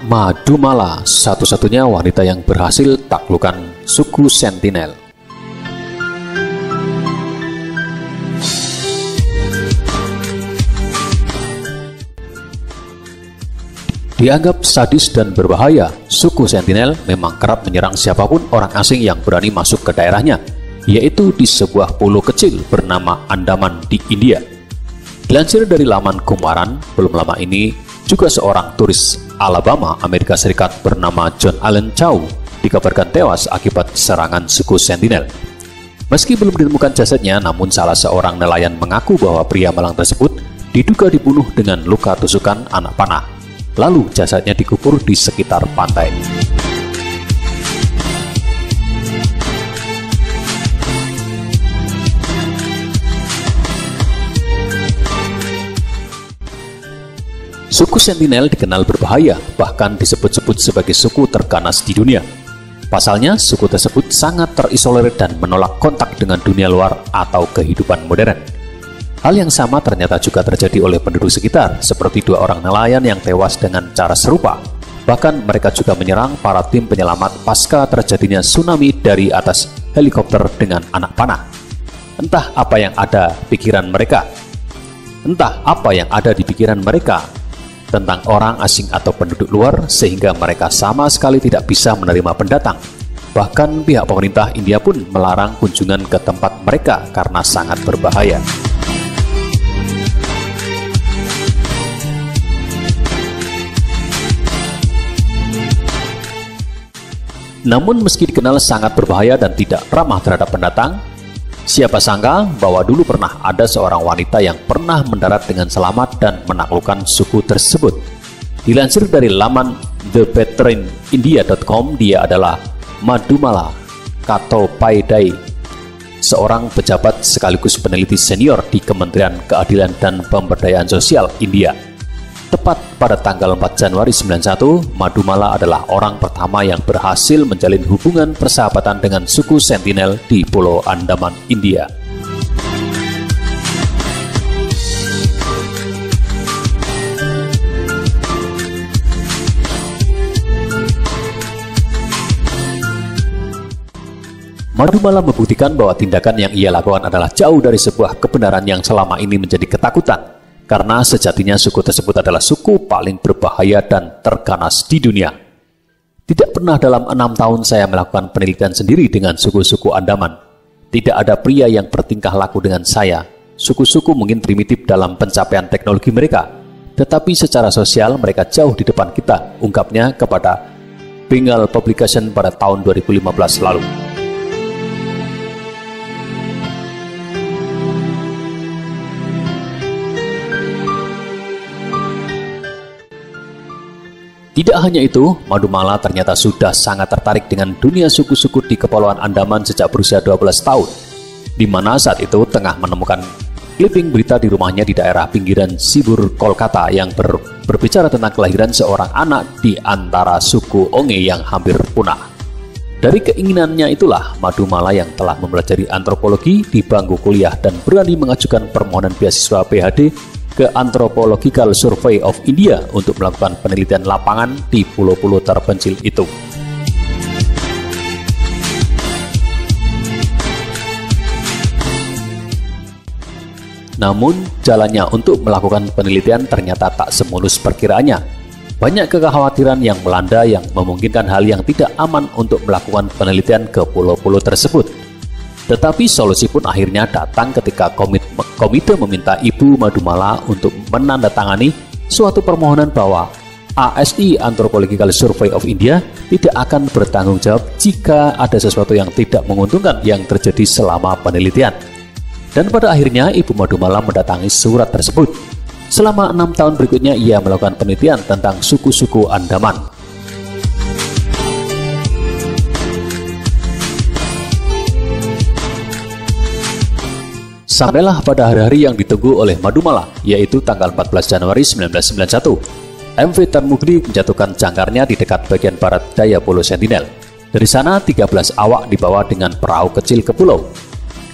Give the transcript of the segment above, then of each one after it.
Madumala, satu-satunya wanita yang berhasil taklukkan suku Sentinel. Dianggap sadis dan berbahaya, suku Sentinel memang kerap menyerang siapapun orang asing yang berani masuk ke daerahnya, yaitu di sebuah pulau kecil bernama Andaman di India. Dilansir dari laman Kumaran, belum lama ini juga seorang turis Alabama, Amerika Serikat bernama John Allen Chow dikabarkan tewas akibat serangan suku Sentinel. Meski belum ditemukan jasadnya, namun salah seorang nelayan mengaku bahwa pria malang tersebut diduga dibunuh dengan luka tusukan anak panah. Lalu jasadnya dikubur di sekitar pantai. Suku Sentinel dikenal berbahaya, bahkan disebut-sebut sebagai suku terganas di dunia. Pasalnya, suku tersebut sangat terisolir dan menolak kontak dengan dunia luar atau kehidupan modern. Hal yang sama ternyata juga terjadi oleh penduduk sekitar, seperti dua orang nelayan yang tewas dengan cara serupa. Bahkan mereka juga menyerang para tim penyelamat pasca terjadinya tsunami dari atas helikopter dengan anak panah. Entah apa yang ada di pikiran mereka tentang orang asing atau penduduk luar, sehingga mereka sama sekali tidak bisa menerima pendatang. Bahkan pihak pemerintah India pun melarang kunjungan ke tempat mereka karena sangat berbahaya. Namun meski dikenal sangat berbahaya dan tidak ramah terhadap pendatang, siapa sangka bahwa dulu pernah ada seorang wanita yang pernah mendarat dengan selamat dan menaklukkan suku tersebut. Dilansir dari laman theveteranIndia.com, dia adalah Madumala Chattopadhyay, seorang pejabat sekaligus peneliti senior di Kementerian Keadilan dan Pemberdayaan Sosial India. Tepat pada tanggal 4 Januari 1991, Madumala adalah orang pertama yang berhasil menjalin hubungan persahabatan dengan suku Sentinel di Pulau Andaman, India. Madumala membuktikan bahwa tindakan yang ia lakukan adalah jauh dari sebuah kebenaran yang selama ini menjadi ketakutan. Karena sejatinya suku tersebut adalah suku paling berbahaya dan terganas di dunia. Tidak pernah dalam 6 tahun saya melakukan penelitian sendiri dengan suku-suku Andaman. Tidak ada pria yang bertingkah laku dengan saya. Suku-suku mungkin primitif dalam pencapaian teknologi mereka, tetapi secara sosial mereka jauh di depan kita, ungkapnya kepada Bengal Publication pada tahun 2015 lalu. Tidak hanya itu, Madumala ternyata sudah sangat tertarik dengan dunia suku-suku di Kepulauan Andaman sejak berusia 12 tahun, di mana saat itu tengah menemukan clipping berita di rumahnya di daerah pinggiran Sibur, Kolkata yang berbicara tentang kelahiran seorang anak di antara suku Onge yang hampir punah. Dari keinginannya itulah Madumala yang telah mempelajari antropologi di bangku kuliah dan berani mengajukan permohonan beasiswa PhD ke Anthropological Survey of India untuk melakukan penelitian lapangan di pulau-pulau terpencil itu. Namun, jalannya untuk melakukan penelitian ternyata tak semulus perkiraannya. Banyak kekhawatiran yang melanda yang memungkinkan hal yang tidak aman untuk melakukan penelitian ke pulau-pulau tersebut. Tetapi solusi pun akhirnya datang ketika komite meminta Ibu Madumala untuk menandatangani suatu permohonan bahwa ASI Anthropological Survey of India tidak akan bertanggung jawab jika ada sesuatu yang tidak menguntungkan yang terjadi selama penelitian. Dan pada akhirnya Ibu Madumala mendatangi surat tersebut. Selama 6 tahun berikutnya ia melakukan penelitian tentang suku-suku Andaman. Sampailah pada hari-hari yang ditunggu oleh Madumala, yaitu tanggal 14 Januari 1991. MV Tarmugri menjatuhkan jangkarnya di dekat bagian barat daya Pulau Sentinel. Dari sana, 13 awak dibawa dengan perahu kecil ke pulau.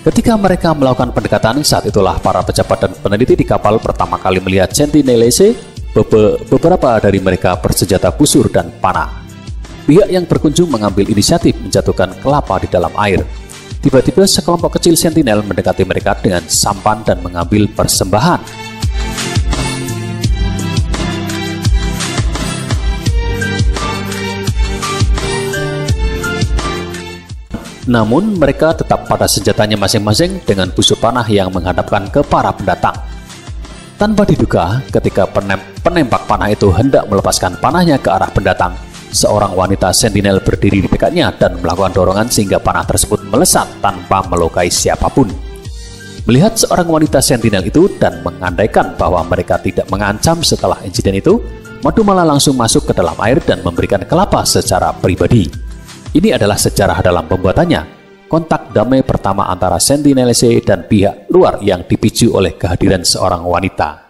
Ketika mereka melakukan pendekatan, saat itulah para pejabat dan peneliti di kapal pertama kali melihat Sentinelese Beberapa dari mereka bersenjata busur dan panah. Pihak yang berkunjung mengambil inisiatif menjatuhkan kelapa di dalam air. Tiba-tiba sekelompok kecil sentinel mendekati mereka dengan sampan dan mengambil persembahan. Namun mereka tetap pada senjatanya masing-masing dengan busur panah yang menghadapkan ke para pendatang. Tanpa diduga, ketika penembak panah itu hendak melepaskan panahnya ke arah pendatang, seorang wanita sentinel berdiri di dekatnya dan melakukan dorongan sehingga panah tersebut melesat tanpa melukai siapapun. Melihat seorang wanita sentinel itu dan mengandaikan bahwa mereka tidak mengancam setelah insiden itu, Madumala langsung masuk ke dalam air dan memberikan kelapa secara pribadi. Ini adalah sejarah dalam pembuatannya, kontak damai pertama antara Sentinelese dan pihak luar yang dipicu oleh kehadiran seorang wanita.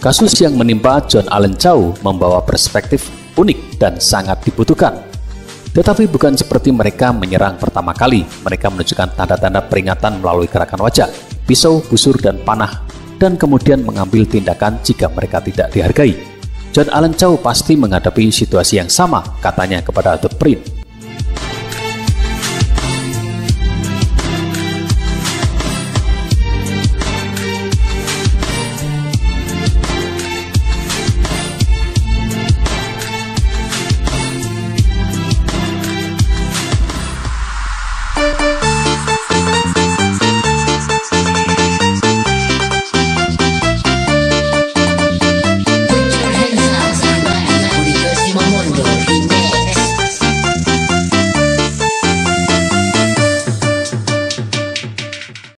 Kasus yang menimpa John Allen Chau membawa perspektif unik dan sangat dibutuhkan. Tetapi bukan seperti mereka menyerang pertama kali. Mereka menunjukkan tanda-tanda peringatan melalui gerakan wajah, pisau, busur, dan panah, dan kemudian mengambil tindakan jika mereka tidak dihargai. John Allen Chau pasti menghadapi situasi yang sama, katanya kepada The Print.